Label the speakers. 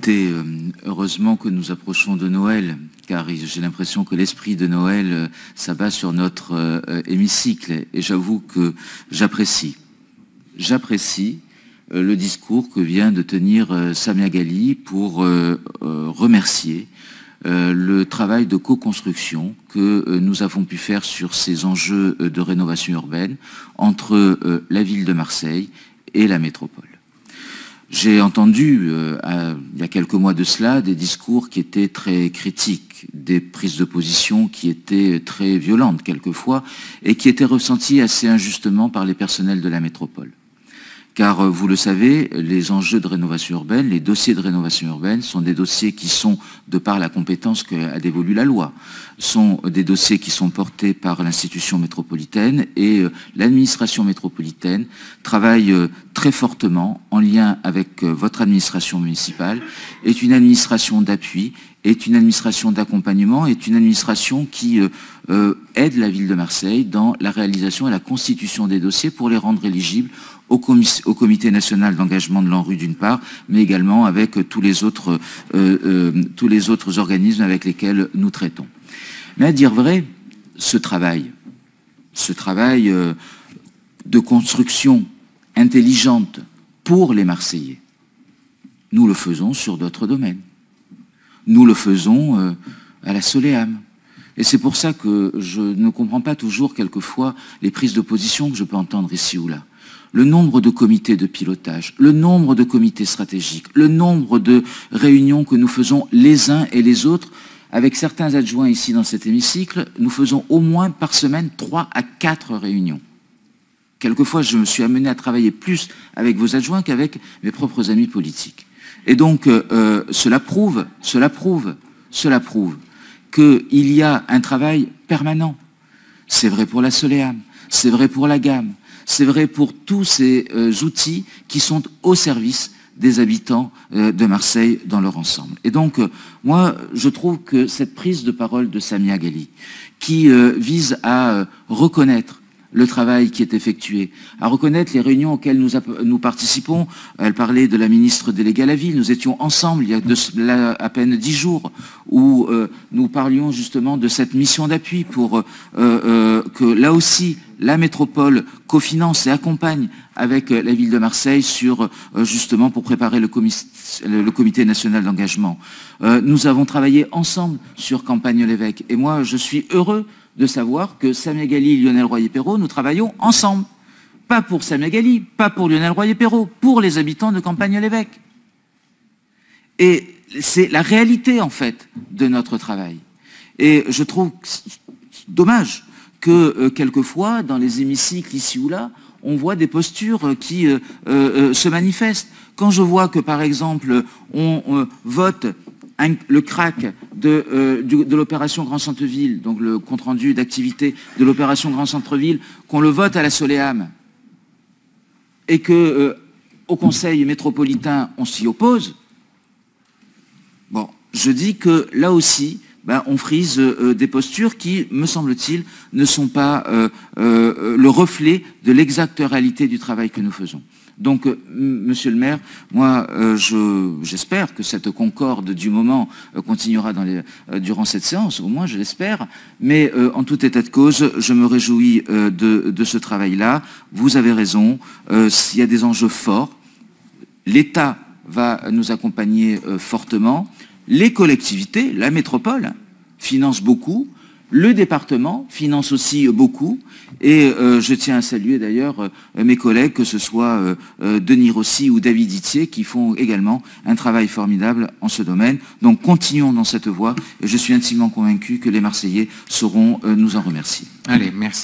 Speaker 1: Écoutez, heureusement que nous approchons de Noël, car j'ai l'impression que l'esprit de Noël s'abat sur notre hémicycle, et j'avoue que j'apprécie le discours que vient de tenir Samia Ghali pour remercier le travail de co-construction que nous avons pu faire sur ces enjeux de rénovation urbaine entre la ville de Marseille et la métropole. J'ai entendu, il y a quelques mois de cela, des discours qui étaient très critiques, des prises de position qui étaient très violentes quelquefois, et qui étaient ressenties assez injustement par les personnels de la métropole. Car, vous le savez, les enjeux de rénovation urbaine, les dossiers de rénovation urbaine sont des dossiers qui sont, de par la compétence qu'a dévolue la loi, sont des dossiers qui sont portés par l'institution métropolitaine, et l'administration métropolitaine travaille très fortement en lien avec votre administration municipale, est une administration d'appui, est une administration d'accompagnement, est une administration qui aide la ville de Marseille dans la réalisation et la constitution des dossiers pour les rendre éligibles au Comité national d'engagement de l'ANRU d'une part, mais également avec tous les autres organismes avec lesquels nous traitons. Mais à dire vrai, ce travail de construction intelligente pour les Marseillais, nous le faisons sur d'autres domaines. Nous le faisons à la Soleam. Et c'est pour ça que je ne comprends pas toujours quelquefois les prises de position que je peux entendre ici ou là. Le nombre de comités de pilotage, le nombre de comités stratégiques, le nombre de réunions que nous faisons les uns et les autres, avec certains adjoints ici dans cet hémicycle, nous faisons au moins par semaine 3 à 4 réunions. Quelquefois, je me suis amené à travailler plus avec vos adjoints qu'avec mes propres amis politiques. Et donc, cela prouve qu'il y a un travail permanent. C'est vrai pour la Soleam, c'est vrai pour la gamme, c'est vrai pour tous ces outils qui sont au service des habitants de Marseille dans leur ensemble. Et donc, moi, je trouve que cette prise de parole de Samia Ghali, qui vise à reconnaître le travail qui est effectué, à reconnaître les réunions auxquelles nous participons. Elle parlait de la ministre déléguée à la ville. Nous étions ensemble il y a à peine 10 jours où nous parlions justement de cette mission d'appui pour que là aussi la métropole cofinance et accompagne avec la ville de Marseille sur justement pour préparer le comité national d'engagement. Nous avons travaillé ensemble sur Campagne Lévesque et moi je suis heureux de savoir que Samia Ghali et Lionel Royer-Perrot, nous travaillons ensemble. Pas pour Samia Ghali, pas pour Lionel Royer-Perrot, pour les habitants de Campagne-l'Évêque. Et c'est la réalité, en fait, de notre travail. Et je trouve dommage que, quelquefois, dans les hémicycles, ici ou là, on voit des postures qui se manifestent. Quand je vois que, par exemple, on vote le CRAC de l'opération Grand Centre-Ville, donc le compte-rendu d'activité de l'opération Grand Centre-Ville, qu'on le vote à la Soleam, et que au Conseil métropolitain, on s'y oppose, bon, je dis que là aussi, on frise des postures qui, me semble-t-il, ne sont pas le reflet de l'exacte réalité du travail que nous faisons. Donc, monsieur le maire, moi, j'espère que cette concorde du moment continuera durant cette séance, au moins je l'espère, mais en tout état de cause, je me réjouis de ce travail-là. Vous avez raison, s'il y a des enjeux forts, l'État va nous accompagner fortement, les collectivités, la métropole, finance beaucoup, le département finance aussi beaucoup, et je tiens à saluer d'ailleurs mes collègues, que ce soit Denis Rossi ou David Itier, qui font également un travail formidable en ce domaine. Donc continuons dans cette voie, et je suis intimement convaincu que les Marseillais sauront nous en remercier.
Speaker 2: Allez, merci.